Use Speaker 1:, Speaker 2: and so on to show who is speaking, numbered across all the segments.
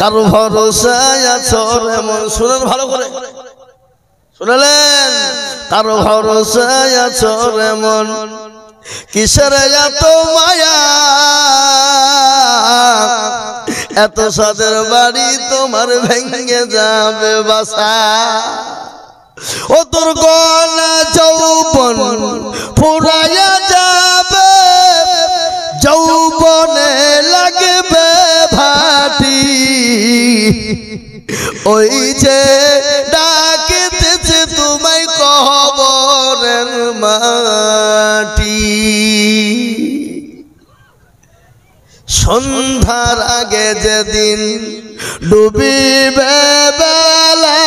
Speaker 1: কারো ভরসায় আছো এমন। শুনেন ভালো করে, শুনলেন? কারো ভরসায় আছো এমন, কিসের এত মায়া, এত সাদের বাড়ি তোমার ভেঙে যাবে বাসা। ও তোর গলা যৌবন ফুরাইয়া যাবে, যৌবনে লাগবে ভাটি, ওই যে ডাকিতেছে তোমায় কবরের মাটি। সন্ধ্যার আগে যেদিন ডুবিবে বেলা,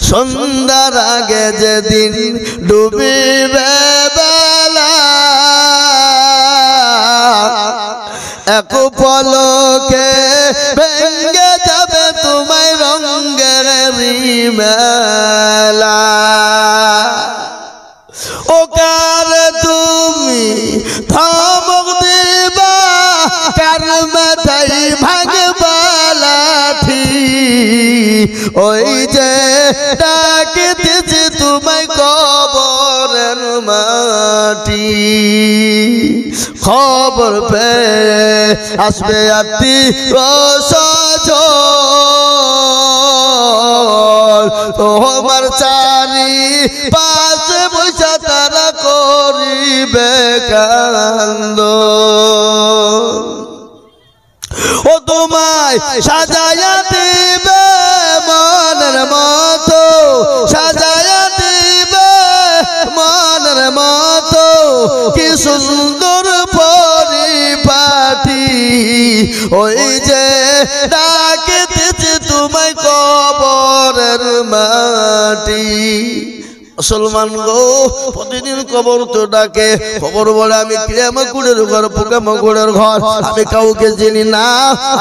Speaker 1: সন্ধ্যার আগে যেদিন ডুবিবে বেলা, এক পলকে ভেঙে যাবে তোমায় রঙের মেলা। ও কার তুমি ধমক দিবা, কার মাথায় ভাঙবা লাঠি, ওই যে ডাকিতেছে তোমায় কবরের মাটি। খবর পেয়ে আসবে আত্মীয়-স্বজন, তোমার চারি পাশে বসে তারা করিবে কান্দন। ও তোমায় সাজায়া দিবে মনের মতো, সাজায়া দিবে মনের মতো, কি সুন্দর পরিপাটি, ওই যে ডাকিতেছে তোমায় কবরের মাটি। মুসলমান গো, প্রতিদিন কবর তো ডাকে। কবর বলে আমি কিয়ামতের ঘর, পোকামাকড়ের ঘর, আমি কাউকে চিনি না,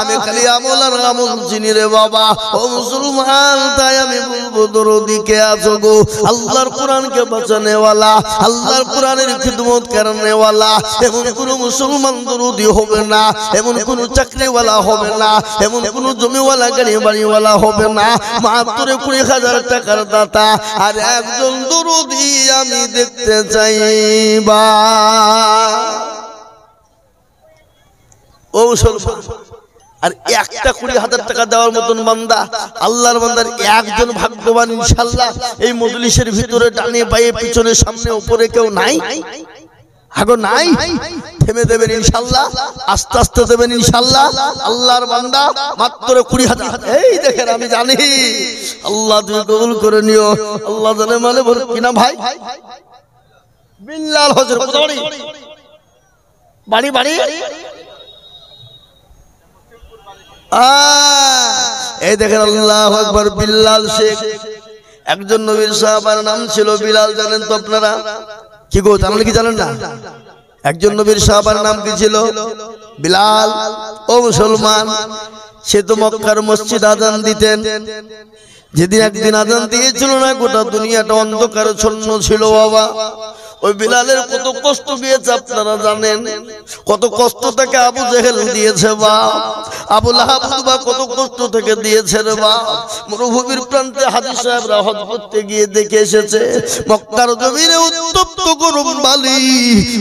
Speaker 1: আমি খালি আমল আর আমল চিনি রে বাবা। ও মুসলমান, তাই আমি বলবো দরদি কে আছো গো? আল্লাহর কোরআনকে বাঁচানে ওয়ালা, আল্লাহর কোরআনের খিদমত করনে ওয়ালা। এমন কোন মুসলমান দরদি হবে না, এমন কোন চাকরিওয়ালা হবে না, এমন কোন জমিওয়ালা গাড়ি বাড়িওয়ালা হবে না, মাত্র 20,000 টাকার দাতা আর একজন দরদি আমি দেখতে চাইবা। ও মুসলমান, আর একটা 20,000 টাকা দেওয়ার মতন বান্দা, আল্লাহর বান্দার একজন ভাগ্যবান ইনশাআল্লাহ এই মজলিসের ভিতরে, ডানে বায়ে পিছনে সামনে উপরে কেউ নাই? আগো নাই? থেমে দেবেন ইনশাআল্লাহ, আস্তে আস্তে দেবেন ইনশাআল্লাহ। আল্লাহর বান্দা মাত্র 20,000। এই দেখেন, আমি জানি আল্লাহ তুমি কবুল করে নিও। আল্লাহ জানে মানে বল কিনা ভাই? বিল্লাল হজর বাড়ি বাড়ি বাড়ি। এই দেখেন, আল্লাহু আকবার। বিল্লাল শেখ একজন নবীর সাহাবার নাম ছিল বিলাল। জানেন তো আপনারা? কি গো, জানেন কি জানেন না? একজন নবীর সাহাবার নাম কি ছিল? বিলাল। ও মুসলমান, সে তো মক্কার মসজিদ আজান দিতেন। যেদিন একদিন আজান দিয়েছিল না, গোটা দুনিয়াটা অন্ধকারচ্ছন্ন ছিল বাবা। ওই বিলালের কত কষ্ট দিয়েছে আপনারা জানেন? কত কষ্ট থেকে আবু জেহেল দিয়েছে বা আবু লাহাব বা কত কষ্ট থেকে দিয়েছে রে বা। মরুভূমির প্রান্তে হাজী সাহেবরা হজ করতে গিয়ে দেখে এসেছে মক্কার জমিনে উত্তপ্ত গরম বালি,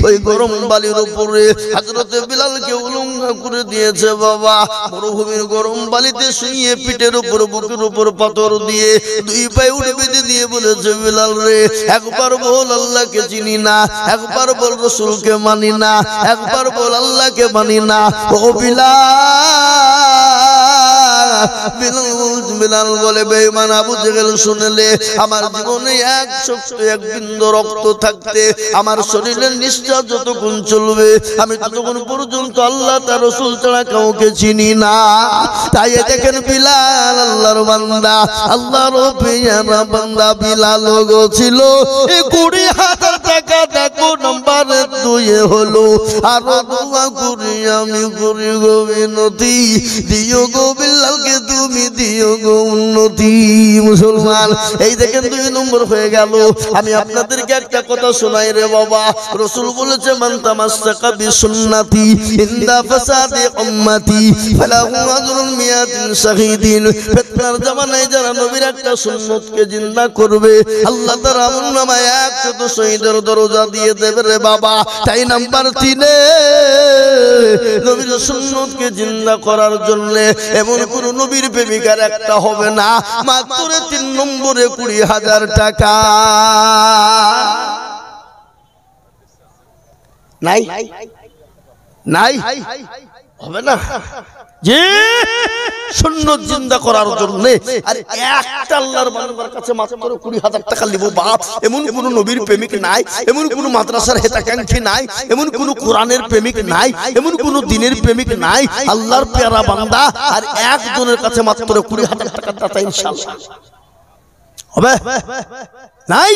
Speaker 1: ওই গরম বালির উপরে হযরতে বিলালকে উলঙ্গ করে দিয়েছে বাবা। মরুভূমির গরম বালিতে শুইয়ে পিঠের উপর বুকের উপর পাথর দিয়ে দুই পায়ে উঠে বেঁধে দিয়ে বলেছে, বিলাল রে, একবার বল আল্লাহকে চিনি না, একবার বল রাসূলকে মানি না, একবার বল আল্লাহকে মানি না। ও বিলাল বলে, বেঈমান আবু জেহেল শুনলে আমার জীবনে এক বিন্দু রক্ত থাকতে আমার শরীরের নিঃশ্বাস যতক্ষণ চলবে আমি ততক্ষণ পর্যন্ত আল্লাহ তার রাসূল ছাড়া কাউকে চিনি না। তাই দেখেন বিলাল আল্লাহর বান্দা, আল্লাহর পেয়ারা বান্দা বিলাল গো ছিল 20,000 টাকা দেখো নাম্বার 2 হলো আরো দোয়া করি আমি করি গো বিনতি দিও গো বিল্লালকে তুমি দিও গো উন্নতি মুসলমান এই দেখেন 2 নম্বর হয়ে গেল আমি আপনাদেরকে একটা কথা শোনাই রে বাবা রাসূল বলেছে মান তামাসসাকা বিসুন্নতি ইনদা ফাসাদি উম্মতি ফালাহু আজরুন মিয়াতিন শাহীদিন ফিতনার জামানায় যারা নবীর একটা সুন্নতকে জিন্দা করবে আল্লাহ তার আমলনামায় 100 শহীদের দরজা দিয়ে দেবে রে বাবা তাই নাম্বার 3 এ নবীর সুন্নতকে জিন্দা করার জন্য এমন কোন নবীর প্রেমিকার একটা হবে না মাত্র 3 নম্বরে 20,000 টাকা নাই নাই হবে না যে সুন্নত জিন্দা করার জন্য আর একটা আল্লাহর বান্দার কাছে মাত্র 20,000 টাকা নিব বাপ এমন কোন নবীর প্রেমিক নাই এমন কোন মাদ্রাসার হিতাকাঙ্ক্ষী নাই এমন কোন কোরআনের প্রেমিক নাই এমন কোন দ্বীনের প্রেমিক নাই আল্লাহর প্যারা বান্দা আর একজনের কাছে মাত্র 20,000 টাকা দাতা ইনশাআল্লাহ হবে নাই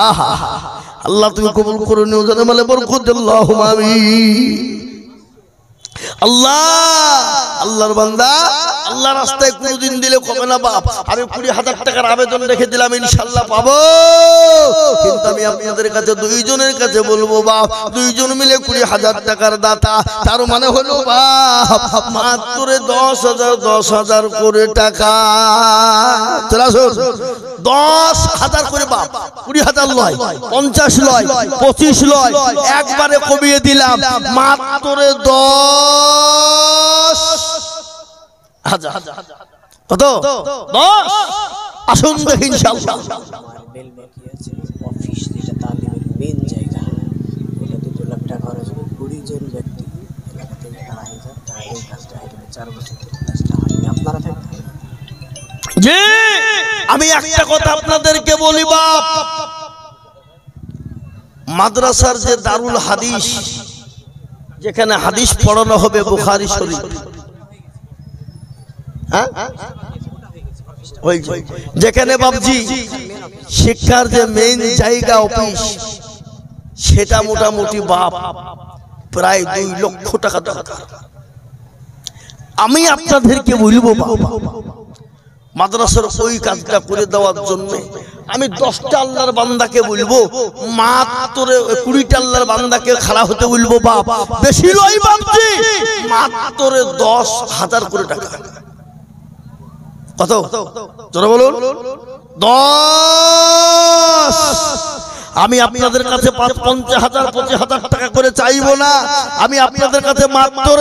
Speaker 1: আহা আল্লাহ তুমি কবুল করে নিও জানে মালে বরকত আল্লাহুম্মা আমিন আল্লাহ আল্লাহর বান্দা আল্লাহ রাস্তায় কোনদিন দিলে কবে না বাপ আমি 20,000 টাকার আবেদন রেখে দিলাম ইনশাআল্লাহ পাবো কিন্তু আমি আপনাদের কাছে 2 জনের কাছে বলবো বাপ 2 জন মিলে 20,000 টাকার দাতা তার মানে হলো বাপ মাত্র 10,000 করে টাকা চলা শুন 10,000 করে বাপ 20,000 লয় 50 লয় 25 লয় একবারে কমিয়ে দিলাম মাত্র 10,000 কত 10 আসুন দেখি ইনশাআল্লাহ
Speaker 2: বেল বাকি আছে অফিস যেটা তালিমের মেন জায়গা ওটা 2 লাখ টাকা খরচ হবে 20 জন ব্যক্তি এলাকা থেকে 2,500 টাকা এই কাজটা আইটেমে 4 বছর থেকে কাজটা হয়নি আপনারা থাকবেন
Speaker 1: জি আমি একটা কথা আপনাদেরকে বলি বাপ মাদ্রাসার যে দারুল হাদিস যেখানে হাদিস পড়ানো হবে বুখারী শরীফ হ্যাঁ ওই যেখানে বাবজি শিক্ষার যে মেইন জায়গা অফিস সেটা মোটামুটি বাপ প্রায় 2 লক্ষ টাকা দরকার আমি আপনাদেরকে বলবো বাবা মাদ্রাসার ওই কাজটা করে দেওয়ার জন্য আমি 10টা আল্লাহর বান্দাকে বলবো মাত্র 20টা আল্লাহর বান্দাকে খাড়া হতে বলবো বাপ বেশি লয় বাপজি মাত্র 10,000 করে টাকা কত জোরে বলুন 10 আমি আপনাদের কাছে 50,000 25,000 টাকা করে চাইবো না আমি আপনাদের কাছে মাত্র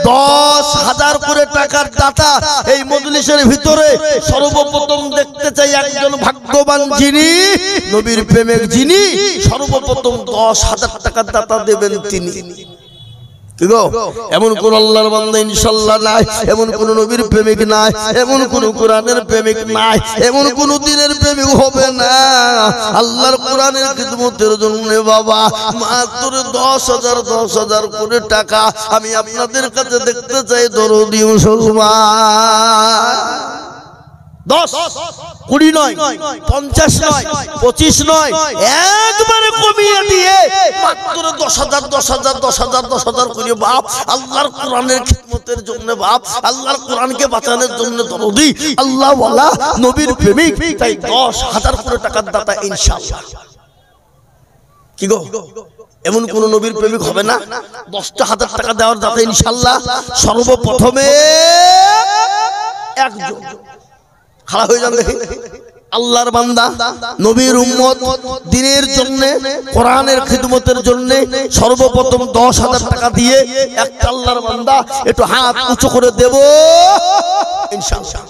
Speaker 1: 10,000 করে টাকার দাতা এই মজলিসের ভিতরে সর্বপ্রথম দেখতে চাই একজন ভাগ্যবান যিনি নবীর প্রেমিক যিনি সর্বপ্রথম 10,000 টাকার দাতা দেবেন তিনি কি গো এমন কোন আল্লাহর বান্দা ইনশাআল্লাহ নাই এমন কোন নবীর প্রেমিক নাই এমন কোন কোরআনের প্রেমিক নাই এমন কোন দ্বীনের প্রেমিক হবে না আল্লাহর কোরআনের খিদমতের জন্য বাবা মাত্র 10,000 করে টাকা আমি আপনাদের কাছে দেখতে চাই দরদি মুসলমান 10 20 নয় 50 নয় 25 নয় একবারে কমিয়ে দিয়ে মাত্র 10,000 করে বাপ আল্লাহর কোরআনের খিদমতের জন্য বাপ আল্লাহর কোরআনকে বাঁচানোর জন্য দরদি আল্লাহ ওয়ালা নবীর প্রেমিক তাই 10,000 করে টাকার দাতা ইনশাআল্লাহ কি গো এমন কোন নবীর প্রেমিক হবে না 10,000 টাকা দেওয়ার দাতা ইনশাআল্লাহ সর্বপ্রথমে একজন খাড়া হয়ে যান দেখি আল্লাহর বান্দা নবীর উম্মত দ্বীনের জন্য কোরআনের খিদমতের জন্য সর্বপ্রথম 10,000 টাকা দিয়ে একটা আল্লাহর বান্দা একটু হাত উঁচু করে দেব ইনশাআল্লাহ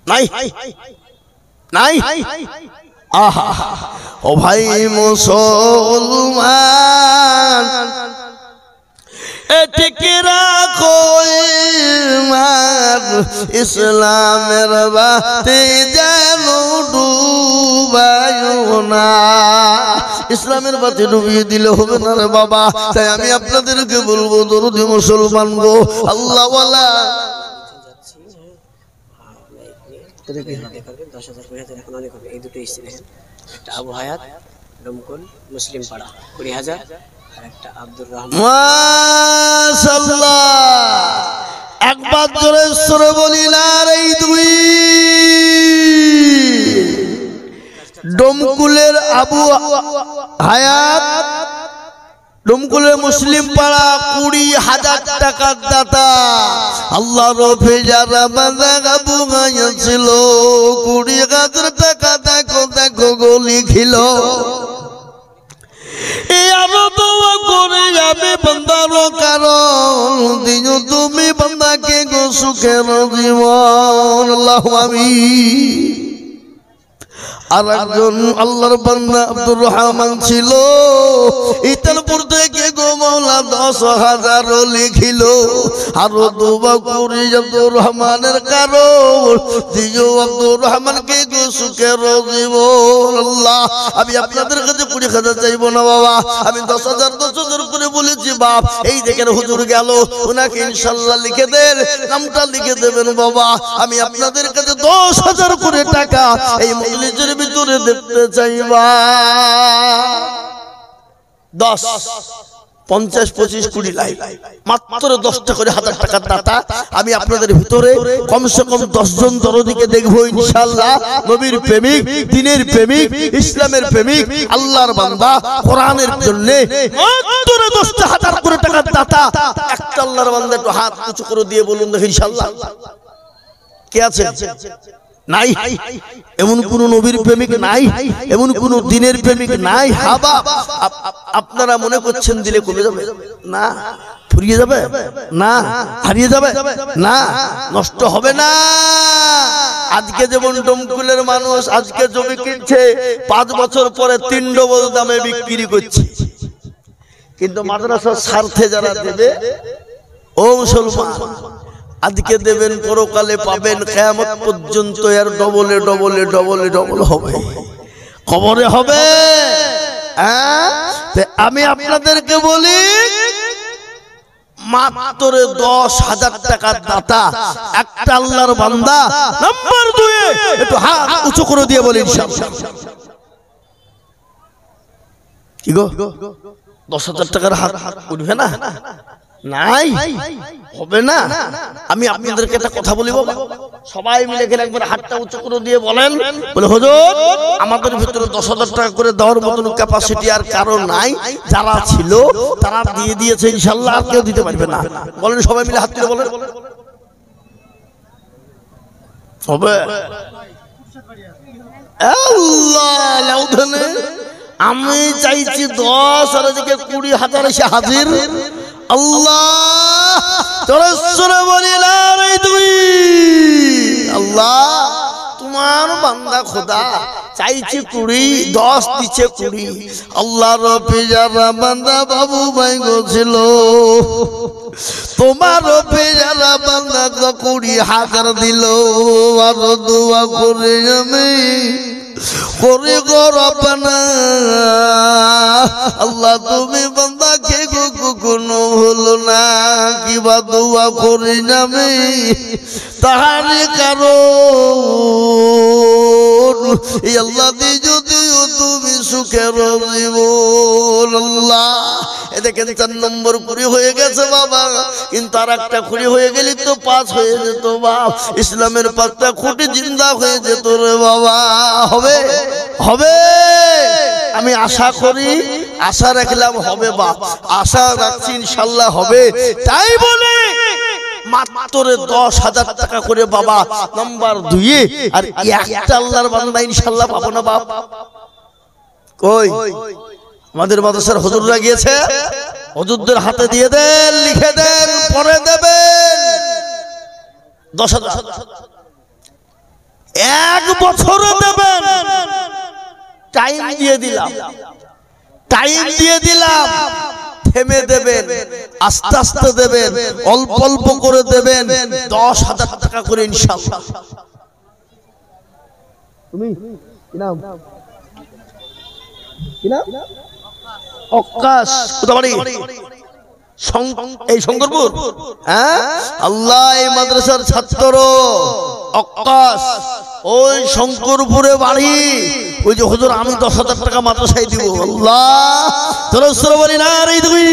Speaker 1: নাই নাই আহা ও ভাই মুসলমান এটিকে রাখো ঈমান ইসলামের বাতি যেন ডুবায়ো না ইসলামের বাতি ডুবিয়ে দিলে হবে না রে বাবা তাই আমি আপনাদেরকে বলবো দরদি মুসলমান গো আল্লাহ ওয়ালা
Speaker 2: করবেন 10,000 20,000 এখন অনেক হবে। এই দুটো এসছে দেখেন, একটা আবু হায়াত ডমকল মুসলিম পাড়া 20,000 আর একটা আব্দুর রহমান।
Speaker 1: মাশাআল্লাহ, একবার জোরে সরে বলি না রে দুই। ডমকুলের আবু হায়াত, ডমকুলের মুসলিম পাড়া 20,000 টাকার দাতা। আল্লাহ রফে যারা বান্দা আবু হায়াত ছিল 20,000 টাকা দেখো দেখো গলি খিল। আমি বন্দার কারণ দিও তুমি বন্দাকে গো সুখের জীবন। আল্লাহু আমিন। আর একজন আল্লাহর বান্দা আব্দুর রহমান ছিল, ইতালপুর থেকে গো মাওলা 10,000 লিখিল। আরো দোয়া করি আব্দুর রহমানের কারণ দিও আব্দুর রহমানকে গো সুখের জীবন। আল্লাহ, আমি আপনাদের কাছে 20,000 চাইবো না বাবা, আমি 10,000 করে বলেছি বাপ। এই দেখেন হুজুর গেল, ওনাকে ইনশাআল্লাহ লিখে দেন, নামটা লিখে দেবেন বাবা। আমি আপনাদের কাছে 10,000 করে টাকা এই মজলিসের ভিতরে দেখতে চাইবা। 10, 50, 25, 20 লাই মাত্র 10টা করে 1,000 টাকার দাতা। আমি আপনাদের ভিতরে কমসে কম 10 জন দরদিকে দেখবো ইনশাআল্লাহ। নবীর প্রেমিক, দ্বীনের প্রেমিক, ইসলামের প্রেমিক, আল্লাহর বান্দা, কোরআনের জন্য মাত্র 10টা 1,000 করে টাকার দাতা। একটা আল্লাহর বান্দা একটু হাত উঁচু করে দিয়ে বলুন দেখি ইনশাআল্লাহ কে আছে? নাই? এমন কোন নবীর প্রেমিক নাই? এমন কোন দ্বীনের প্রেমিক নাই? হাবা আপনারা মনে করছেন দিলে কমে যাবে না, ফুরিয়ে যাবে না, হারিয়ে যাবে না, নষ্ট হবে না। আজকে যেমন ডমকুলের মানুষ আজকে জমি কিনছে, 5 বছর পরে 3 ডবল দামে বিক্রি করছে। কিন্তু মাদ্রাসার স্বার্থে যারা দেবে, ও মুসলমান, আজকে দেবেন পরকালে পাবেন, কিয়ামত পর্যন্ত এর ডবলে ডবলে ডবলে ডবল হবে, কবরে হবে। আমি আপনাদেরকে বলি মাত্র 10,000 টাকার দাতা একটা আল্লাহর বান্দা। নাম্বার 2 একটু হাত উঁচু করে দিয়ে বলি ইনশাআল্লাহ। কি গো 10,000 টাকার হাত উঠবে না? নাই, হবে না। আমি আপনাদেরকে একটা কথা বলি বাবা, সবাই মিলে গেলে একবার হাতটা উঁচু করে দিয়ে বলেন, বলে হুজুর আমাদের ভিতরে 10,000 টাকা করে দেওয়ার মতন ক্যাপাসিটি আর কারো নাই, যারা ছিল তারা দিয়ে দিয়েছে ইনশাআল্লাহ, আর কেউ দিতে পারবে না। বলেন সবাই মিলে হাত তুলে বলেন, হবে? আল্লাহ লাউধানে আমি চাইছি 10 আর এদিকে 20,000 এসে হাজির। আল্লাহ চরসরে বলি না রে তুই। আল্লাহ তোমার বান্দা খোদা চাইছি 20, 10 দিচ্ছে 20। আল্লাহ রব্বি যারা বান্দা বাবু ভাই গছিল, তোমার রব্বি যারা বান্দা 20,000 দিল। আর দোয়া করে আমি করে গো রব্বানা, আল্লাহ তুমি বান্দাকে কখনো ভুলো না। কিবা দোয়া করি আমি তাহারে কারণ আল্লাহ যদিও তুমি সুখের জীবন। আল্লাহ দেখেন 4 নম্বর 20 হয়ে গেছে বাবা, কিন্তু আর একটা 20 হয়ে গেলি তো 5 হয়ে যেত বাপ। ইসলামের 5টা খুঁটি জিন্দা হয়ে যেত রে বাবা। হবে? হবে? আমি আশা করি, আশা রাখলাম হবে বাপ, আশা রাখছি ইনশাআল্লাহ হবে। তাই বলে মাত্র 10,000 টাকা করে বাবা নাম্বার 2 আর একটা আল্লাহর বান্দা ইনশাআল্লাহ পাবো না বাপ? কই আমাদের মাদ্রাসার হুজুররা গিয়েছে, হুজুরদের হাতে দিয়ে দেন, লিখে দেন, পরে দেবেন 10,000। 1 বছরে দেবেন, টাইম দিয়ে দিলাম, টাইম দিয়ে দিলাম। থেমে দেবেন, আস্তে আস্তে দেবেন, অল্প অল্প করে দেবেন, 10,000 টাকা করে ইনশাআল্লাহ। তুমি কি নাম? কি নাম? অক্কাশ। কোথা বাড়ি? এই শঙ্করপুর। হ্যাঁ, আল্লাহ এই মাদ্রাসার ছাত্র আকাশ ওই শঙ্করপুরে বাড়ি। ওই যে হুজুর আমি 10,000 টাকা মাদ্রাসায় দিব। আল্লাহ তোর বলি না রে তুমি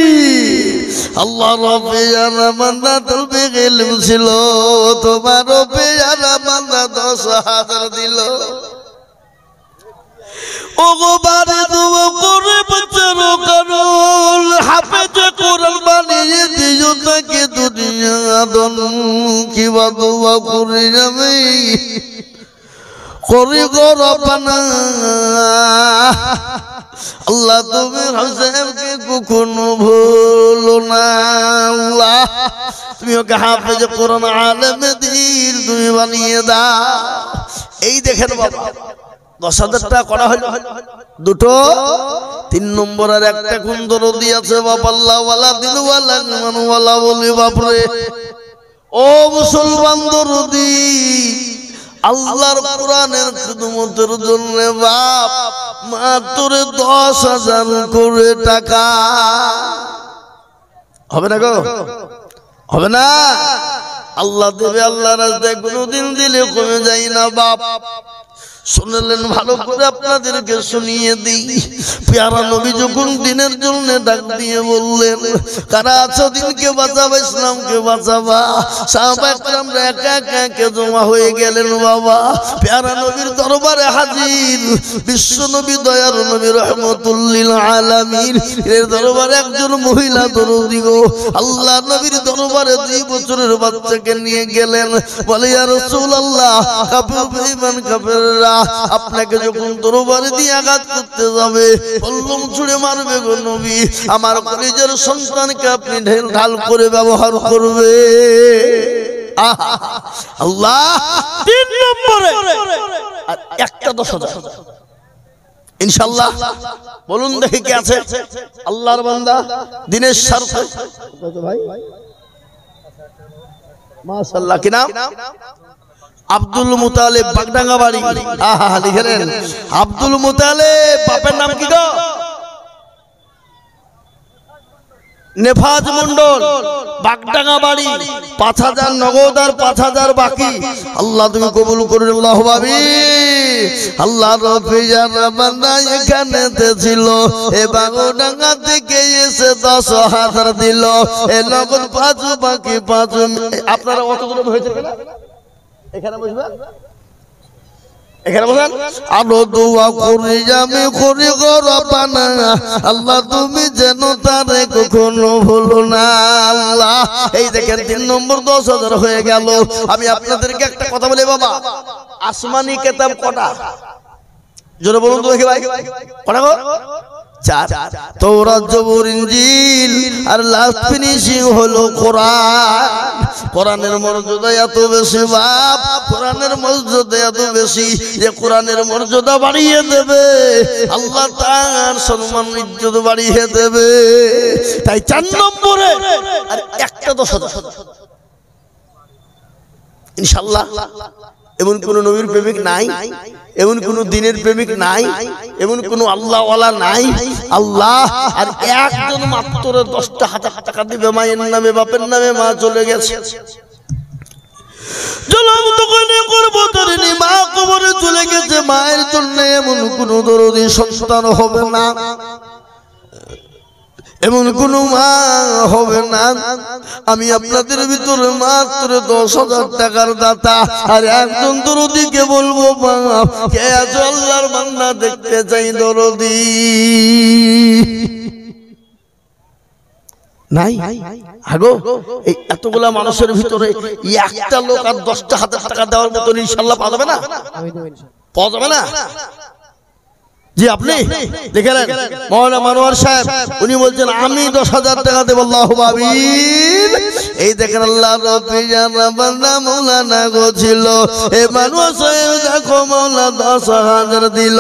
Speaker 1: আল্লাহ রব্বে জানা বান্দা তলবে ইলম ছিল, তোমার রব্বে জানা বান্দা 10,000 দিল। ও গো বারে দোয়া করে বাচ্চার কারণ হাফেজ কোরআন বানিয়ে দিও তাকে দুনিয়া দন কি দোয়া করে যাবে করি গো রব্বানা। আল্লাহ তুমি হোসেনকে কখনো ভুলো না। আল্লাহ তুমি ওকে হাফেজ কোরআন আলেমে দিন তুমি বানিয়ে দাও। এই দেখেন বাবা 10,000 টাকা করা হলো দুটো। 3 নম্বর আর একটা কোন দরদি আছে বাবা আল্লাহ ওয়ালা দিল ওয়ালা মান ওয়ালা বলি বাপরে। ও মুসলমান দরদি আল্লাহর কোরআনের খিদমতের জন্য বাপ মাত্র 10,000 করে টাকা হবে না গো? হবে না? আল্লাহ দেবে, আল্লাহ রাস্তায় কোনোদিন দিলে কমে যায় না বাপ। শুনলেন ভালো করে আপনাদেরকে শুনিয়ে দিই। পেয়ারা নবী যখন দিনের জন্য ডাক দিয়ে বললেন কারা আছো দিনকে বাঁচাবা ইসলামকে বাঁচাবা, সাহাবা একরামরা একা একা জমা হয়ে গেলেন বাবা। পেয়ারা নবীর দরবারে হাজির বিশ্ব নবী দয়ার নবী রহমতুল লিল আলামিন এর দরবারে একজন মহিলা দরদি গো আল্লাহ নবীর দরবারে 2 বছরের বাচ্চাকে নিয়ে গেলেন। বলে ইয়া রাসূলুল্লাহ কাফের বেঈমান কাফেররা আপনাকে যখন দরবারে দিয়ে আঘাত করতে যাবে বললম ছুড়ে মারবে গো নবী, আমার কলিজার সন্তানকে আপনি ঢাল করে ব্যবহার করবে। আল্লাহ 3 নম্বরে আর একটা 10,000 ইনশাআল্লাহ। বলুন দেখি কে আছে আল্লাহর বান্দা দিনের স্বার্থে ভাই মাশাআল্লাহ। কি নাম? আব্দুল মুতালিব বাগডাঙ্গা বাড়ি। আহা লিখেন আব্দুল মুতালিব। বাপের নাম কি গো? নেফাজ মন্ডল বাগডাঙ্গা বাড়ি। 5,000 নগদ আর 5,000 বাকি। আল্লাহ তুমি কবুল করুন আল্লাহ ভাবি। আল্লাহ রব্বে জানা বান্দা এখানেতে ছিল এ বাগডাঙ্গা থেকে এসে 10,000 দিল। এ নগদ 5 বাকি 5। আপনারা কত দূর হয়েছে এখানে বসবেন? এখানে বলেন আরো দোয়া করি আমি করি গো রব্বানা আল্লাহ তুমি যেন তারে কখনো ভুলো না আল্লাহ। এই দেখেন 3 নম্বর 10,000 হয়ে গেল। আমি আপনাদেরকে একটা কথা বলি বাবা, আসমানি কিতাব কটা? জোরে বলুন তো দেখি ভাই কটা গো? 4। তাওরাত জবুর ইনজিল আর লাস্ট ফিনিশিং হলো কোরআন। কোরআনের মর্যাদা এত বেশি বাপ, কোরআনের মর্যাদা এত বেশি যে কোরআনের মর্যাদা বাড়িয়ে দেবে আল্লাহ, তার সম্মান ইজ্জত বাড়িয়ে দেবে। তাই 4 নম্বরে আর একটা 10,000 ইনশাআল্লাহ। এমন কোন নবীর প্রেমিক নাই, এমন কোন দিনের প্রেমিক নাই, এমন কোন আল্লাহ ওয়ালা নাই। আল্লাহ আর একজন মাত্র 10,000 টাকা দিবে মায়ের নামে বাপের নামে। মা চলে গেছে জলাম দোকানে করবো ধরেনি, মা কবরে চলে গেছে। মায়ের জন্য এমন কোন দরদি সন্তান হবে না, এমন কোন মা হবে না। আমি আপনাদের ভিতরে মাত্র 10,000 টাকার দাতা আর একজন দরদিকে বলবো বাপ কে আছো আল্লাহর বান্দা দেখতে চাই দরদি নাই। আগো এই এতগুলা মানুষের ভিতরে একটা লোক আর 10,000 টাকা দেওয়ার মতো ইনশাআল্লাহ পাওয়া যাবে না? পাওয়া যাবে না? জি আপনি দেখেন মাওলানা মানওয়ার সাহেব উনি বলছেন আমি 10,000 টাকা দেব। আল্লাহু আমিন। এই দেখেন আল্লাহ রব্বে জানা বান্দা মাওলানা গো ছিল এ মানওয়ার সাহেব দেখো মাওলা 10,000 দিল।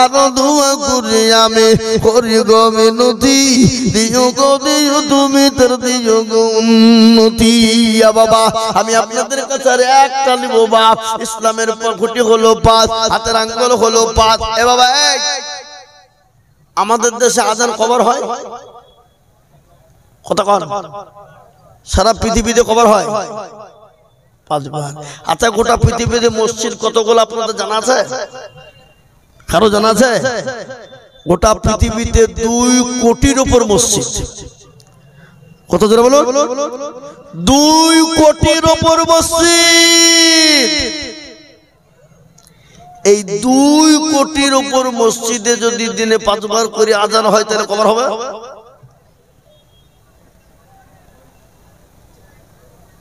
Speaker 1: আর দোয়া করি আমি করি গো মিনতি দিও গো দিও তুমি তোর দিও গো উন্নতি। বাবা আমি আপনাদের কাছে আর একটা নিব বাপ। ইসলামের খুঁটি হলো 5, হাতের আঙ্গুল হলো 5। এ বাবা আমাদের দেশে আজান কবর হয় কথা কন? সারা পৃথিবীতে কবর হয়? 5 বার। আচ্ছা গোটা পৃথিবীতে মসজিদ কতগুলো আপনাদের জানা আছে? কারো জানা আছে? গোটা পৃথিবীতে 2 কোটির উপর মসজিদ। কত জোরে বলুন? 2 কোটির উপর মসজিদ। এই 2 কোটির উপর মসজিদে যদি দিনে 5 বার করে আজান হয় তাহলে কবার হবে?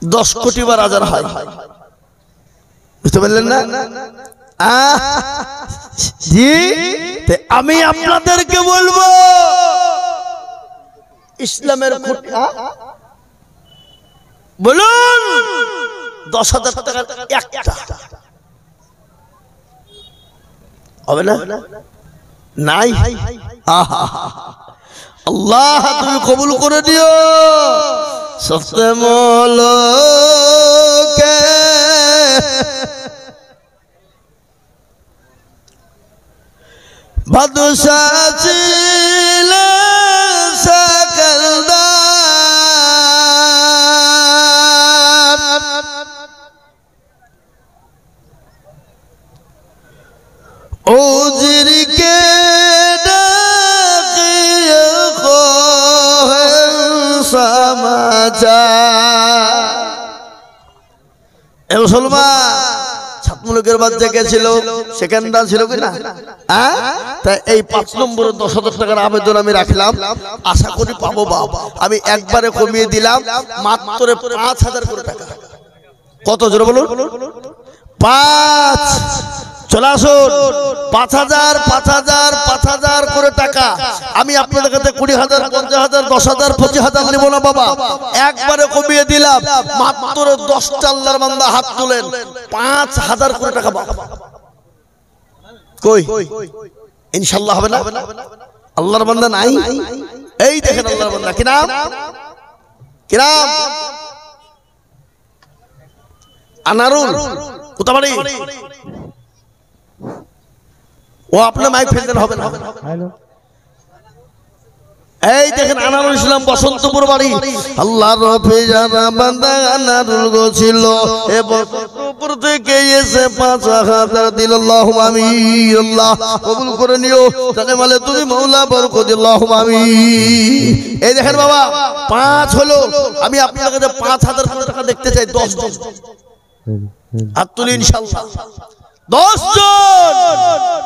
Speaker 1: 10 কোটি বার আজান হয়। বুঝতে পারলেন না? জি, আমি আপনাদেরকে বলবো ইসলামের খুঁটি বলুন 10,000 টাকা একটা হবে না? নাই। আল্লাহ তুমি কবুল করে দিও। সস্তে মোলকে বাদশাহ ছিলেন সকলদার, উজিরকে ডাকিয়ে খোহেন সমাচার। এ মুসলমান ছাত্রমূলকের বাচ্চা কে ছিল? সেকেন্ডার ছিল কিনা? তাই এই 5 নম্বরে 10,000 টাকার আবেদন আমি রাখলাম, আশা করি পাবো বাবা। আমি একবারে কমিয়ে দিলাম মাত্র 5,000 করে টাকা। কত জোরে বলুন? 5। চলে আসুন। 5,000 5,000 5,000 করে টাকা আমি আপনাদের কাছে 20,000 50,000 10,000 25,000 নেব না বাবা, একবারে কমিয়ে দিলাম মাত্র 10টা আল্লাহর বান্দা হাত তুলেন 5,000 করে টাকা বাবা। কই ইনশাআল্লাহ হবে না? আল্লাহর বান্দা নাই? এই দেখেন আল্লাহর বান্দা। কি নাম? কি নাম? আনারুল। কোথায় বাড়ি? ও আপনার মাইক ফেলতেন হবে না। এই দেখেন আনারুল ইসলাম বসন্তপুর বাড়ি। আল্লাহর রফিজানা বান্দা আনারুল গো ছিল, এ বসন্তপুর থেকে এসে 5,000 দিল। আল্লাহুম্মা আমিন। আল্লাহ কবুল করে নিও। জানে মালে তুমি মাওলা বরকত আল্লাহুম্মা আমিন। এই দেখেন বাবা 5 হলো। আমি আপনার কাছে 5,000 টাকা দেখতে চাই 10 জন হাত তুলি ইনশাআল্লাহ। 10 জন।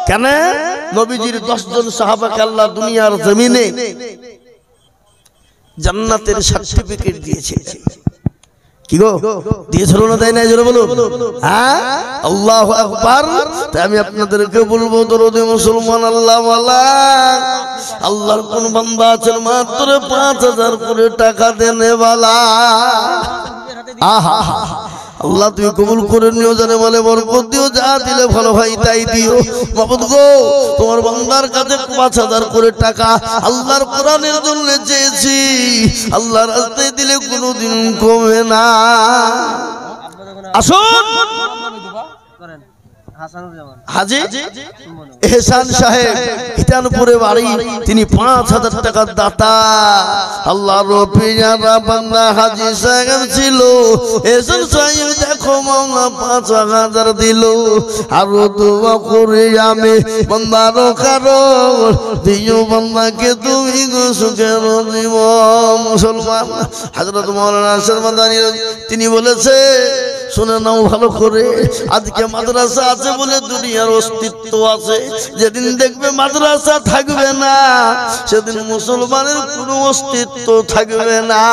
Speaker 1: কেন? নবীজির 10 জন সাহাবাকে আল্লাহ দুনিয়ার জমিনে জান্নাতের সার্টিফিকেট দিয়েছে। কি গো দিয়েছিল না? তাই না? জোরে বলুন। হ্যাঁ আল্লাহু আকবার। তাই আমি আপনাদেরকে বলবো দরদে মুসলমান আল্লাহ ওয়ালা আল্লাহর কোন বান্দা আছেন মাত্র 5,000 করে টাকা দেনে वाला? আহা আল্লাহ তুমি কবুল করে নিও। জানে বলে বরকত দিও। যা দিলে ভালো ভাই তাই দিও। মাবুদ গো তোমার বান্দার কাছে 5,000 করে টাকা আল্লাহর কোরআনের জন্য চেয়েছি। আল্লাহর রাস্তায় দিলে কোনোদিন কমে না। আসুন হাজি এহসান সাহেব হিটানপুরে বাড়ি, তিনি 5,000 টাকার দাতা। আল্লাহর রফিজানা বান্দা হাজি সাহেব ছিল। এহসান সাহেব দেখো মাওলা 5,000 দিল। আরো দোয়া করে আমি বান্দার কারণ দিও বান্দাকে তুমি গো সুখের জীবন। মুসলমান হযরত মাওলানা আশরাফ মাদানী তিনি বলেছে, শুনে নাও ভালো করে, আজকে মাদ্রাসা আছে বলে দুনিয়ার অস্তিত্ব আছে। যেদিন দেখবে মাদ্রাসা থাকবে না সেদিন মুসলমানের কোনো অস্তিত্ব থাকবে না।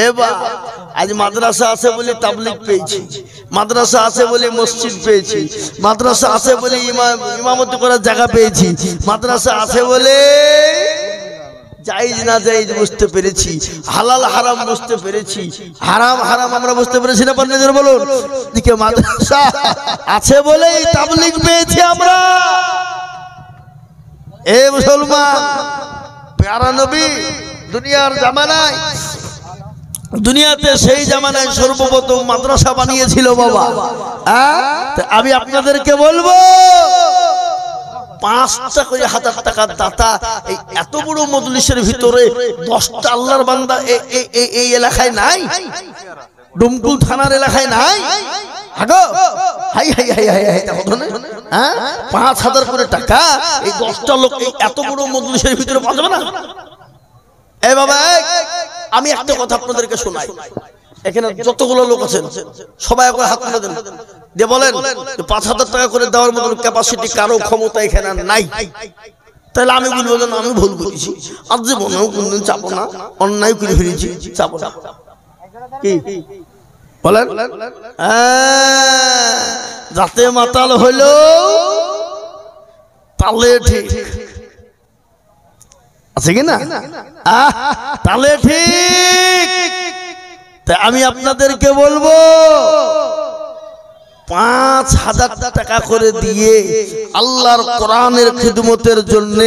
Speaker 1: এবার আজ মাদ্রাসা আছে বলে তাবলীগ পেয়েছি, মাদ্রাসা আছে বলে মসজিদ পেয়েছি, মাদ্রাসা আছে বলে ইমামতি করার জায়গা পেয়েছি, মাদ্রাসা আছে বলে জায়েজ না জায়েজ বুঝতে পেরেছি, হালাল হারাম বুঝতে পেরেছি, হারাম হারাম আমরা বুঝতে পেরেছি না? পান্নাদের বলুন। দিকে মাদ্রাসা আছে বলেই তাবলীগ পেয়েছি আমরা। এ মুসলমান প্যারা নবী দুনিয়ার জামানায়, দুনিয়াতে সেই জামানায় সর্বপ্রথম মাদ্রাসা বানিয়েছিল বাবা। আমি আপনাদেরকে বলবো 5টা করে 1,000 টাকার দাতা এই এত বড় মজলিসের ভিতরে 10টা আল্লাহর বান্দা এই এলাকায় নাই? ডুমকুল থানার এলাকায় নাই আগো high high high high high দেখো তো হ্যাঁ 5000 করে টাকা এই 10টা লোক এই এত বড় মজলিসের ভিতরে পাওয়া যাবে না এই বাবা আমি একটা কথা আপনাদেরকে শোনাই এখানে যতগুলো লোক আছেন সবাই একবার হাত তুলে দেন দিয়ে বলেন 5000 টাকা করে দেওয়ার মতো ক্যাপাসিটি কারো ক্ষমতা এখানে নাই তাহলে আমি বলবো না আমি ভুল করেছি আজ জীবনেও কোনদিন চাপো না অন্যায় করে ফেলেছি চাপো না কি বলেন যাতে মাতাল হইলো তালে ঠিক আছে কি না তালে ঠিক তাই আমি আপনাদেরকে বলবো 5000 টাকা করে দিয়ে আল্লাহর কোরআনের খিদমতের জন্য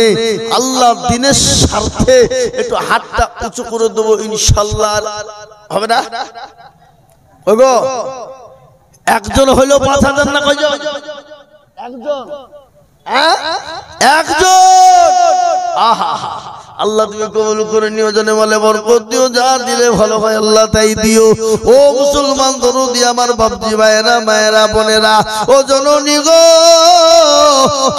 Speaker 1: আল্লাহর দ্বীনের স্বার্থে একটু হাতটা উঁচু করে দেব ইনশাআল্লাহ হবে না ওগো একজন হইলো 5000 না কয়জন একজন একজন আহা আল্লাহ তুমি কবুল করে নিও জনে বলে বরকত দিও যা দিলে ভালো হয় আল্লাহ তাই দিও ও মুসলমান দরদি আমার বাপজি ভাইয়েরা মায়েরা বোনেরা ও জননী গো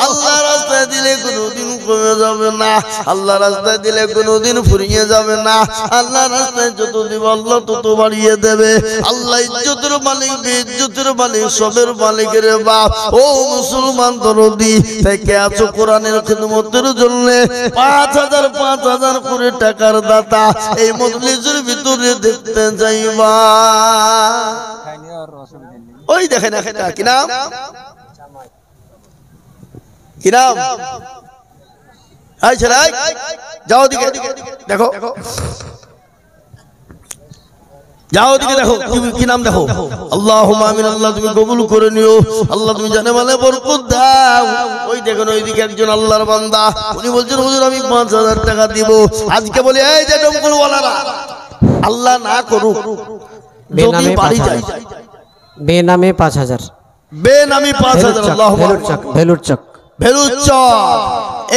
Speaker 1: আল্লাহ রাস্তায় দিলে কোনোদিন কমে যাবে না আল্লাহ রাস্তায় দিলে কোনোদিন ফুরিয়ে যাবে না আল্লাহ রাস্তায় যত দিব আল্লাহ তত বাড়িয়ে দেবে আল্লাহ ইজ্জতের মালিক বেইজ্জতের মালিক সবের মালিকের বাপ ও মুসলমান দরদি থেকে আছো কোরআনের খিদমতের জন্য 5000 করে টাকার দাতা এই মজলিসের ভিতরে দেখতে যাইবা ওই দেখেন কি নাম কি নাম এই ছেলে যাও দিকে দেখো যাও দিকে দেখো কি নাম দেখো আল্লাহুম্মা আমিন আল্লাহ তুমি কবুল করে নিও আল্লাহ তুমি জানে মানে বরকত দাও ওই দেখেন ওইদিকে একজন আল্লাহর বান্দা উনি বলছেন হুজুর আমি 5000 টাকা দিব আজকে বলি এই যে ডমকুল ওয়ালারা আল্লাহ না করুক যদি বাড়ি যায়
Speaker 2: বেনামে 5000
Speaker 1: বেনামে 5000 আল্লাহুম্মা
Speaker 2: ভেলুর চক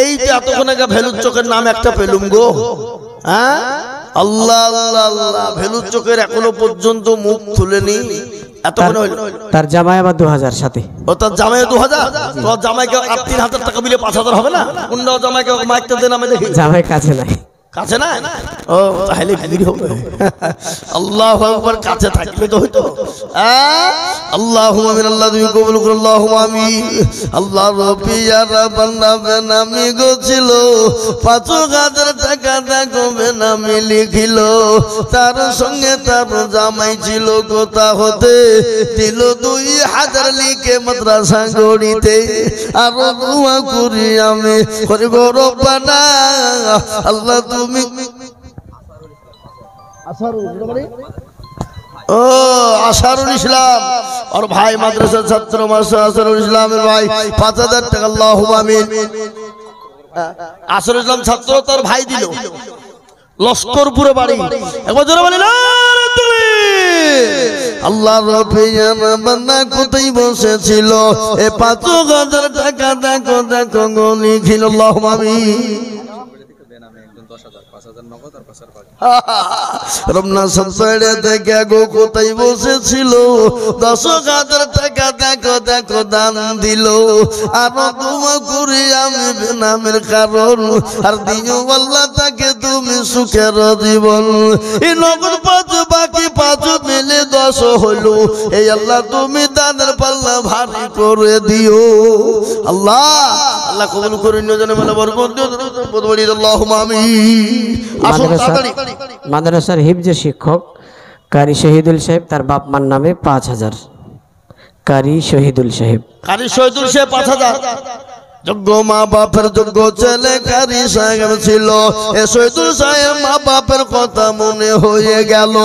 Speaker 1: এই যে এতক্ষণ আগে ভেলুর চকের নাম একটা পেলুম গো হ্যাঁ আল্লাহ আল্লাহ আল্লাহ ভেলুর চকের এখনো পর্যন্ত মুখ খুলেনি এতক্ষণ হইল
Speaker 2: তার জামাই আবার 2000 সাথে
Speaker 1: ও তার জামাই 2000 তো জামাইকে 3000 টাকা মিলে 5000 হবে না কোনটা জামাইকে মাইকটা দেন আমি দেখি
Speaker 2: জামাই কাছে নাই
Speaker 1: কাছে না ও তাহলে ভিড় হবে আল্লাহু আকবার কাছে থাকলে তো হইতো আল্লাহুম্মা আমিন আল্লাহ তুমি কবুল করো আল্লাহুম্মা আমিন আল্লাহ রব্বি ইয়া রাব্বানা বেনামি গো ছিল 5000 টাকা দেখো বেনামি লিখিল তার সঙ্গে তার জামাই ছিল কোথা হতে দিল 2000 লিখে মাদ্রাসা গড়িতে আর দোয়া করি আমি করি গো রব্বানা আল্লাহ তুমি ও আসারুল ইসলাম और भाई মাদ্রাসার ছাত্র মাস্টার আসারুল ইসলামের ভাই 5000 টাকা আল্লাহুম্মা আমিন আসারুল ইসলাম ছাত্র তার ভাই দিল লস্করপুরে বাড়ি একবার জোরে বলি না তুমি আল্লাহ রব্বিয়ানা বান্দা কোথায় বসেছিল এ 5000 টাকা দেখো দেখো গনি খিল আল্লাহুম্মা আমিন রমনা সবসেড়ে দেখে গো কোথায় বসেছিল 10000 টাকা দেখো দেখো দান দিল আর তোমা করি আমি বেনামের কারণ আর দিও আল্লাহ তাকে তুমি সুখের জীবন এই নগদ 5 বাকি 5 মিলে 10 হলো এই আল্লাহ তুমি দানের পাল্লা ভারী করে দিও আল্লাহ আল্লাহ কবুল করে নিও জানে বলে বরকত দিও বদবড়ি আল্লাহুম্মা আমিন
Speaker 2: মাদ্রাসার হিফজ শিক্ষক কারি শহীদুল সাহেব তার বাপ মার নামে 5000 কারি শহীদুল সাহেব
Speaker 1: 5000 যোগ্য মা বাপের যোগ্য ছেলে কারি সাহেব ছিল এ শহীদুল সাহেব মা বাপের কথা মনে হয়ে গেল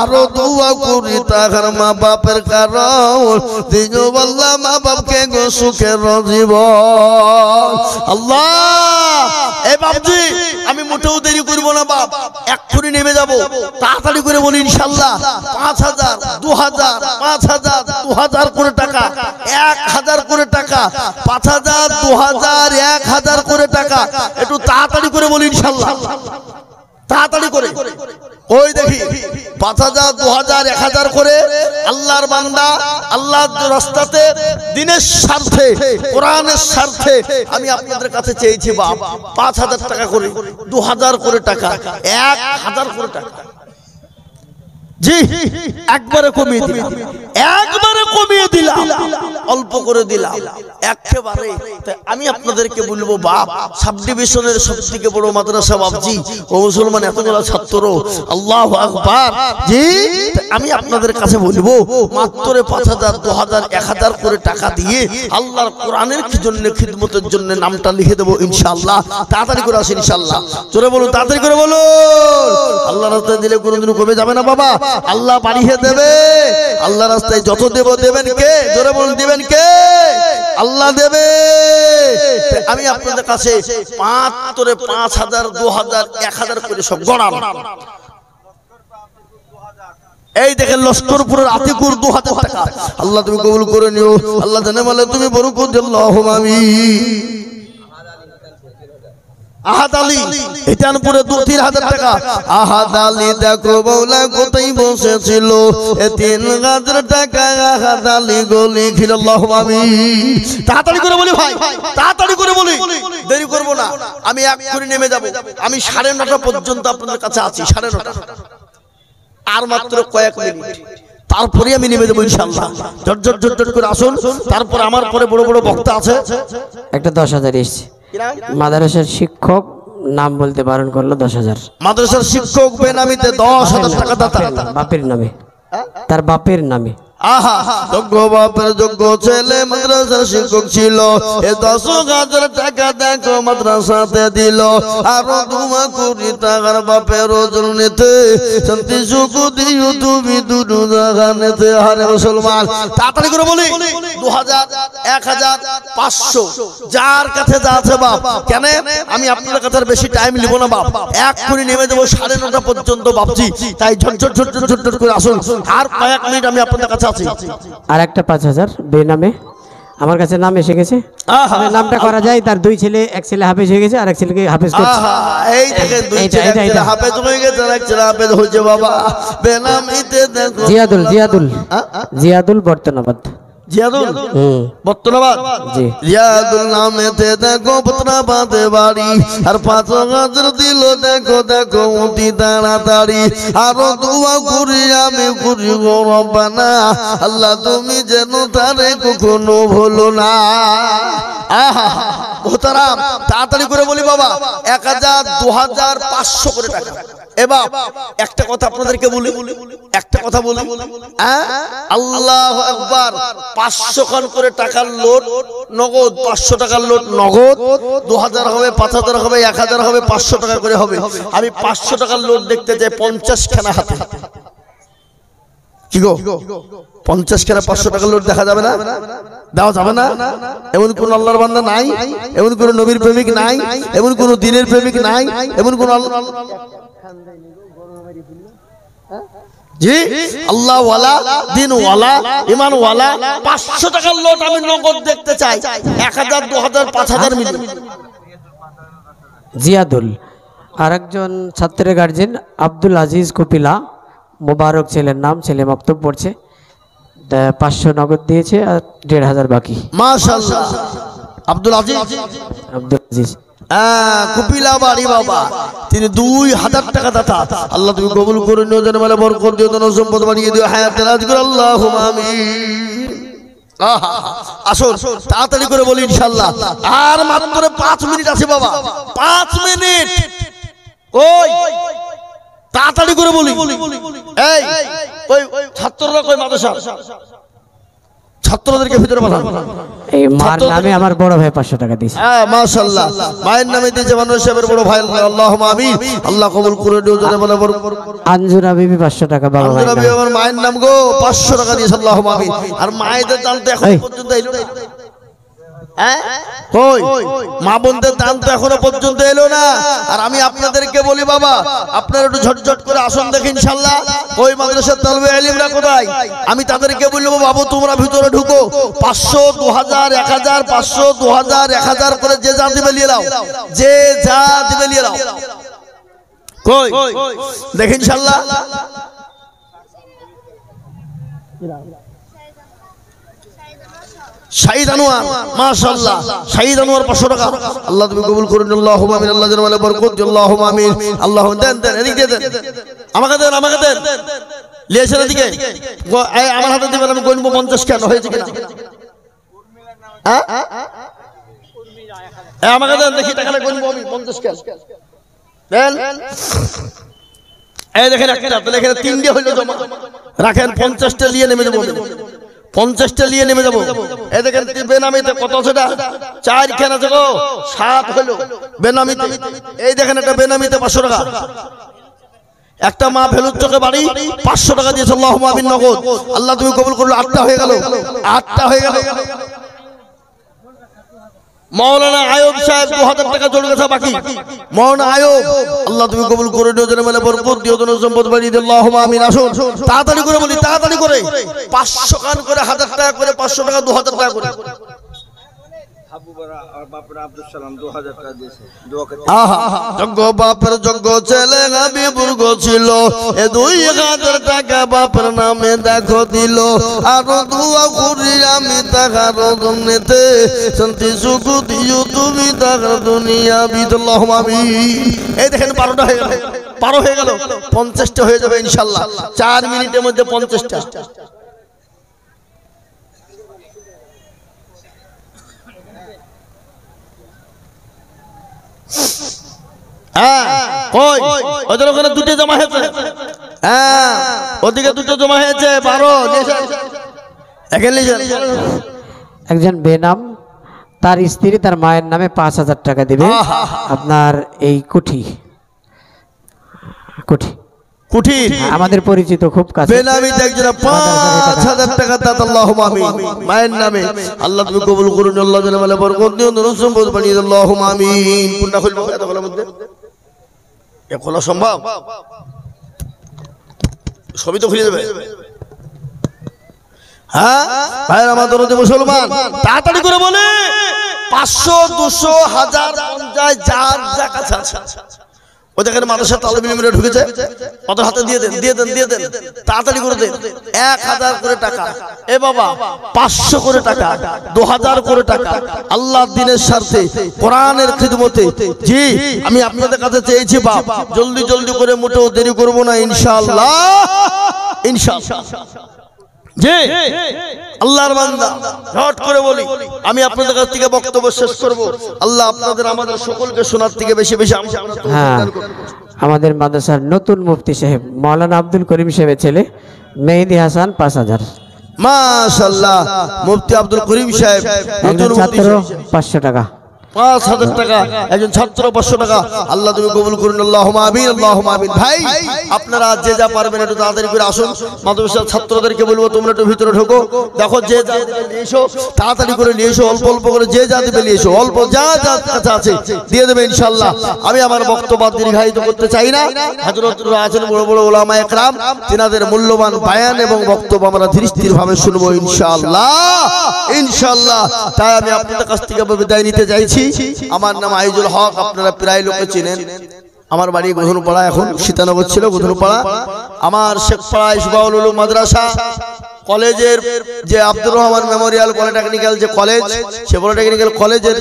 Speaker 1: আরো দোয়া করি তাহার মা বাপের কারণ দিও আল্লাহ মা বাপকে গো সুখের জীবন আল্লাহ এই বাপজি আমি মোটেও দেরি করব না বাপ এক্ষুনি নেমে যাব তাড়াতাড়ি করে বলি ইনশাআল্লাহ 5000 2000 5000 2000 করে টাকা 1000 করে টাকা 5000 2000 1000 করে টাকা একটু তাড়াতাড়ি করে বলি ইনশাআল্লাহ তাড়াতাড়ি করে ওই দেখি ৫,০০০, ২,০০০, ১,০০০ করে আল্লাহর বান্দা আল্লাহর রাস্তাতে দিনের স্বার্থে কোরআনের স্বার্থে আমি আপনাদের কাছে চেয়েছি বাপ ৫,০০০ টাকা করে, ২,০০০ করে টাকা, ১,০০০ করে টাকা। জি একবারে কমিয়ে দিলাম, একবারে কমিয়ে দিলাম, অল্প করে দিলাম একেবারে। আমি আপনাদেরকে বলবো বাপ, সাব ডিভিশনের সবথেকে বড় মাদ্রাসা বাপজি ও মুসলমান এতগুলো ছাত্র, আল্লাহু আকবার। জি আমি আপনাদের কাছে বলবো মাত্র ৫,০০০, ২,০০০, ১,০০০ করে টাকা দিয়ে আল্লাহর কোরআনের জন্য খিদমতের জন্য নামটা লিখে দেবো ইনশাআল্লাহ। তাড়াতাড়ি করে আসেন ইনশাআল্লাহ, জোরে বলুন, তাড়াতাড়ি করে বলুন। আল্লাহ রাস্তায় দিলে কোনোদিন কমে যাবে না বাবা, আল্লাহ বাড়িয়ে দেবে। আল্লাহ রাস্তায় যত দেব দেবেন কে? জোরে বলুন, দিবেন কে? আল্লাহ দেবে। আমি আপনাদের কাছে মাত্র ৫,০০০, ২,০০০, ১,০০০ করে সব গড়াম। এই দেখেন লস্করপুরের আতিকুর ২,০০০ টাকা। আল্লাহ তুমি কবুল করে নিও, আল্লাহ জানে বলে তুমি বরকত দিও, আল্লাহুম্মা আমিন। আহাদ আলী হিতানপুরে ২-৩,০০০ টাকা। আহাদ আলী দেখো বৌলা কোথায় বসেছিল, ৩,০০০ টাকা আহাদ আলী গলি খিল, আল্লাহুম্মা আমিন। তাড়াতাড়ি করে বলি ভাই, তাড়াতাড়ি করে বলি, দেরি করব না। আমি এক করে নেমে যাব, আমি ৯:৩০ পর্যন্ত আপনাদের কাছে আছি, ৯:৩০। আর মাত্র কয়েক মিনিট, তারপরে আমি নেমে দেবো ইনশাআল্লাহ। ঝটঝট ঝটঝট করে আসুন, তারপর আমার পরে বড় বড় বক্তা আছে।
Speaker 3: একটা ১০,০০০ এসছে মাদ্রাসার শিক্ষক, নাম বলতে বারণ করলো। ১০,০০০
Speaker 1: মাদ্রাসার শিক্ষক বেনামিতে ১০,০০০ টাকা দাতা,
Speaker 3: বাপের নামে, তার বাপের নামে।
Speaker 1: আহা যোগ্য বাপের যোগ্য ছেলে মাদ্রাসার শিক্ষক ছিল, এ ১০,০০০ টাকা দেখো মাদ্রাসাতে দিল। আরো ২ টাকার বাপের ওজন নিতে, শান্তি সুখ দিও তুমি দুটো জাগানেতে। হারে মুসলমান, তাড়াতাড়ি করে বলি ২,০০০, ১,০০০, ৫০০ যার কাছে যা আছে বাপ। কেন আমি আপনার কাছে বেশি টাইম নিব না বাপ, এক করে নেমে দেবো ৯:৩০ পর্যন্ত বাপজি। তাই ঝটঝট ঝটঝট ঝটঝট করে আসুন, আর কয়েক মিনিট আমি আপনাদের কাছে।
Speaker 3: আর একটা ৫,০০০ বেনামে আমার কাছে নাম এসে গেছে। নামটা করা যায়, তার ২ ছেলে, এক ছেলে হাফেজ হয়ে গেছে আর এক ছেলেকে হাফেজ করছে।
Speaker 1: এই দেখেন ২ ছেলে হাফেজ হয়ে গেছে আর এক ছেলে হাফেজ হয়েছে বাবা। বেনামিতে দেখো
Speaker 3: জিয়াদুল, জিয়াদুল, জিয়াদুল বর্তনাবাদ,
Speaker 1: জিয়াদুল বর্তনাবাদ।
Speaker 3: জি
Speaker 1: জিয়াদুল নামেতে দেখো বর্তনাবাদে বাড়ি, আর ৫,০০০ দিল দেখো দেখো অতি তাড়াতাড়ি। আরো দোয়া করি আমি করি গো রব্বানা, আল্লাহ তুমি যেন তারে কখনো ভুলো না। আহা মোহতারাম, তাড়াতাড়ি করে বলি বাবা ১,০০০, ২,০০০, ৫০০ করে টাকা। এবার একটা কথা আপনাদেরকে বলি, একটা কথা বলি, আল্লাহু আকবার। ৫০০ খান করে টাকার লোট নগদ, ৫০০ টাকার লোট নগদ, ২,০০০ হবে, ৫,০০০ হবে, ১,০০০ হবে, ৫০০ টাকা করে হবে। আমি ৫০০ টাকার লোট দেখতে চাই ৫০ খানা হাতে। কি গো ৫০ খানা ৫০০ টাকার লোট দেখা যাবে না? দেওয়া যাবে না? এমন কোন আল্লাহর বান্দা নাই, এমন কোন নবীর প্রেমিক নাই, এমন কোন দ্বীনের প্রেমিক নাই, এমন কোন জি আল্লাহ ওয়ালা, দিন ওয়ালা, ইমান ওয়ালা ৫০০ টাকার লোট আমি নগদ দেখতে চাই। ১,০০০, ২,০০০, ৫,০০০ মিলে।
Speaker 3: জিয়াদুল। আর একজন ছাত্রের গার্জেন আব্দুল আজিজ কপিলা, মোবারক ছেলের নাম, ছেলে মক্তব পড়ছে, ৫০০ নগদ দিয়েছে আর ১,৫০০ বাকি।
Speaker 1: মাশাআল্লাহ। আব্দুল আজিজ,
Speaker 3: আব্দুল আজিজ
Speaker 1: কপিলা বাড়ি বাবা, তিনি ২,০০০ টাকা দাতা। আল্লাহ তুমি কবুল করে নিও, যেন মানে বরকত দিও, ধন সম্পদ বাড়িয়ে দিও, হায়াতে রাজ করো, আল্লাহুম্মা আমিন। আসুন তাড়াতাড়ি করে বলি ইনশাআল্লাহ। আর মাত্র ৫ মিনিট আছে বাবা, ৫ মিনিট। ওই তাড়াতাড়ি করে বলি, এই ওই ছাত্ররা কই মাদ্রাসা, ছাত্রদেরকে ভিতরে পাঠান।
Speaker 3: এই মার নামে আমার বড় ভাই ৫০০ টাকা দিয়েছে।
Speaker 1: হ্যাঁ মাশাআল্লাহ, মায়ের নামে দিয়েছে মানুষ সাহেবের বড় ভাই, আল্লাহুম্মা আমিন। আল্লাহ কবুল করে নিও, যেন বলে
Speaker 3: আঞ্জুরা বিবি ৫০০ টাকা, বাবা ভাই
Speaker 1: আঞ্জুরা বিবি আমার মায়ের নাম গো, ৫০০ টাকা দিয়েছে, আল্লাহুম্মা আমিন। আর মায়েদের দান তো এখন পর্যন্ত এলো না। কই মা বোনদের দান তো এখনো পর্যন্ত এলো না। আর আমি আপনাদেরকে বলি বাবা, আপনারা একটু ঝটঝট করে আসুন দেখি ইনশাআল্লাহ। ওই মাদ্রাসার তালবে ইলমরা কোথায়? আমি তাদেরকে বলবো বাবু তোমরা ভিতরে ঢুকো, ৫০০, ২,০০০, ১,০০০, ৫০০, ২,০০০, ১,০০০ করে যে যা দিবে নিয়ে নাও, যে যা দিবে নিয়ে নাও। কই দেখেন ইনশাআল্লাহ। শাহিদ আনোয়ার মাশাআল্লাহ, শাহিদ আনোয়ার 500 টাকা। আল্লাহ তুমি কবুল করুন, আল্লাহুম্মা আমিন। আল্লাহ যেন বলে বরকত দিও, আল্লাহুম্মা আমিন। আল্লাহ দেন দেন, এদিকে দেন, আমাকে দেন, আমাকে দেন, লিয়েছেন এদিকে, আমার হাতে দিবেন, আমি গণবো 50 কেন হয়েছে কিনা। হ্যাঁ আমাকে দেন, দেখি টাকাটা গণবো আমি 50 কেন দেন। এই দেখেন একটা, তাহলে এখানে 3টে হইলো জমা, রাখেন 50টা নিয়ে নেমে যাবো, 50টা নিয়ে নেমে যাবো। এই দেখেন বেনামিতে কত সেটা 4 খান আছে গো, 7 হলো বেনামিতে। এই দেখেন একটা বেনামিতে 500 টাকা, একটা মা ভেলুর চোখে বাড়ি 500 টাকা দিয়েছে, আল্লাহুম্মা আমিন নগদ। আল্লাহ তুমি কবুল করলো, 8টা হয়ে গেল, 8টা হয়ে গেল। মাওলানা আয়ুব সাহেব 2000 টাকা জড়ে গেছে বাকি, মাওলানা আয়ুব আল্লাহ তুমি কবুল করে নিও, যেন মানে বরকত দিও, যেন সম্পদ বাড়িয়ে দিও, আল্লাহুম্মা আমিন। আসুন তাড়াতাড়ি করে বলি, তাড়াতাড়ি করে 500 কান করে, 1000 টাকা করে, 500 টাকা 2000 টাকা করে। যোগ্য বাপের যোগ্য ছেলে হাবিবুর গো ছিল, এ 2000 টাকা বাপের নামে দেখো দিল। আরো দোয়া করি আমি তাহার জন্যতে, শান্তি সুখ দিও তুমি তাহার দুনিয়া বিদ, আল্লাহুম্মা আমিন। এই দেখেন 12টা হয়ে গেল, 12 হয়ে গেল, 50টা হয়ে যাবে ইনশাআল্লাহ, 4 মিনিটের মধ্যে 50টা। হ্যাঁ কই ওদের ওখানে 2টে জমা হয়েছে, হ্যাঁ ওদিকে 2টো জমা হয়েছে, 12
Speaker 3: একজন বেনাম, তার স্ত্রী তার মায়ের নামে 5000 টাকা দিবে। আপনার এই কুঠি আমাদের পরিচিত খুব কাছে,
Speaker 1: বেনামিতে একজন 5000 টাকা দাতা, আল্লাহুম্মা আমিন। মায়ের নামে আল্লাহ তুমি কবুল করুন, আল্লাহ যেন বলে বরকত দিও, নূর সম্পদ বাড়িয়ে দাও, আল্লাহুম্মা আমিন। কোনটা খুলবো এতগুলোর মধ্যে? এ খোলা সম্ভব? সবই তো খুলে দেবে। হ্যাঁ ভাইরা আমার দরদি মুসলমান, তাড়াতাড়ি করে বলে 500 200 1000 50 যার যা কাছে আছে। ও দেখেন মাদ্রাসা তালিম ইলমে ঢুকেছে, কত হাতে দিয়ে দেন, দিয়ে দেন, দিয়ে দেন, তাড়াতাড়ি করে দেন। 1000 করে টাকা, এ বাবা 500 করে টাকা, 2000 করে টাকা, আল্লাহর দ্বীনের স্বার্থে, কোরআনের খিদমতে। জি আমি আপনাদের কাছে চেয়েছি বাপ, জলদি জলদি করে, মোটেও দেরি করব না ইনশাআল্লাহ, ইনশাআল্লাহ। জি আল্লাহর বান্দা, ঝট করে বলি, আমি আপনাদের কাছ থেকে বক্তব্য শেষ করব। আল্লাহ আপনাদের আমাদের সকলকে শোনার থেকে বেশি বেশি
Speaker 3: হ্যাঁ, আমাদের মাদ্রাসার নতুন মুফতি সাহেব মাওলানা আব্দুল করিম সাহেবের ছেলে মেহেদি হাসান 5000।
Speaker 1: মাশাআল্লাহ, মুফতি আব্দুল করিম সাহেব,
Speaker 3: একজন ছাত্র 500 টাকা,
Speaker 1: 5000 টাকা, একজন ছাত্র 500 টাকা। আল্লাহ তুমি কবুল করুন, আল্লাহুম্মা আমিন, আল্লাহুম্মা আমিন। ভাই আপনারা যে যা পারবেন একটু তাড়াতাড়ি করে আসুন। মাদ্রাসার ছাত্রদেরকে বলবো তোমরা একটু ভিতরে ঢোকো, দেখো যে যা দিবে নিয়ে এসো, তাড়াতাড়ি করে নিয়ে এসো, অল্প অল্প করে যে যা দিবে নিয়ে এসো, অল্প যা যা কাছে আছে দিয়ে দেবে ইনশাআল্লাহ। আমি আমার বক্তব্য দীর্ঘায়িত করতে চাই না। হযরতরা আছেন বড় বড় উলামা একরাম, তিনাদের মূল্যবান বয়ান এবং বক্তব্য আমরা ধীর স্থির ভাবে শুনবো ইনশাআল্লাহ, ইনশাআল্লাহ। তাই আমি আপনাদের কাছ থেকে বিদায় নিতে চাইছি। আমার নাম আইজুল হক, আপনারা প্রায় লোকে চিনেন। আমার বাড়ি গোধনপাড়া, এখন সীতানগর ছিল গোধনপাড়া। আমার শেখপাড়া ইসবাউল উলুম মাদ্রাসা কলেজের যে আব্দুর রহমান মেমোরিয়াল পলিটেকনিক্যাল যে কলেজ, সে পলিটেকনিক্যাল কলেজের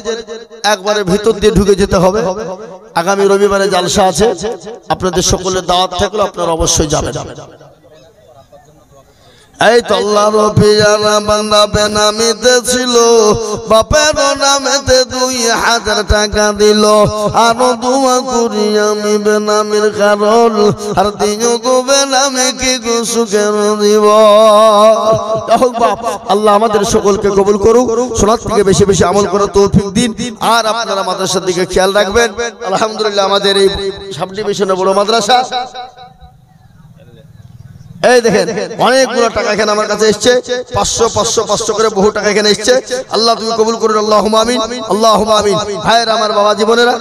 Speaker 1: একবারে ভিতর দিয়ে ঢুকে যেতে হবে। আগামী রবিবারে জালসা আছে, আপনাদের সকলের দাওয়াত থাকলে আপনারা অবশ্যই যাবেন। এই তো আল্লাহর পিয়ারা বান্দা বেনামিতে ছিল, বাপের নামেতে 2000 টাকা দিল। আরো দোয়া করি আমি বেনামির কারণ, আর দিও গো বেনামি কি গো সুখের দিব। হোক বাপ, আল্লাহ আমাদের সকলকে কবুল করুক, শোনার থেকে বেশি বেশি আমল করার তৌফিক দিন। আর আপনারা মাদ্রাসার দিকে খেয়াল রাখবেন। আলহামদুলিল্লাহ আমাদের এই সাব ডিভিশনে বড় মাদ্রাসা। এই দেখেন অনেকগুলো টাকা এখানে আমার কাছে এসছে, 500 500 500 করে বহু টাকা এখানে এসছে। আল্লাহ তুমি কবুল করুন, আল্লাহুম্মা আমিন, আল্লাহুম্মা আমিন। ভাইরা আমার, বাবা জীবনেরা,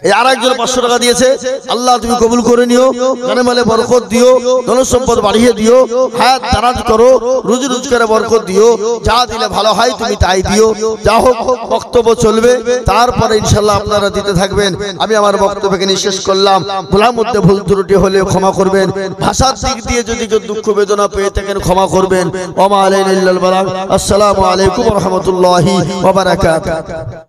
Speaker 1: এই আরেকজন 500 টাকা দিয়েছে, আল্লাহ তুমি কবুল করে নিও, জানে মালে বরকত দিও, ধন সম্পদ বাড়িয়ে দিও, হায়াত দারাজ করো, রুজি রোজগারে বরকত দিও, যা দিলে ভালো হয় তুমি তাই দিও। যা হোক বক্তব্য চলবে, তারপরে ইনশাআল্লাহ আপনারা দিতে থাকবেন। আমি আমার বক্তব্যকে শেষ করলাম। ভুলার মধ্যে ভুল ত্রুটি হলে ক্ষমা করবেন, ভাষার দিক দিয়ে যদি কেউ দুঃখ বেদনা পেয়ে থাকেন ক্ষমা করবেন। ওয়া মা আলাইনা ইল্লাল বালাগ। আসসালামু আলাইকুম ওয়া রাহমাতুল্লাহি ওয়া বারাকাতুহু।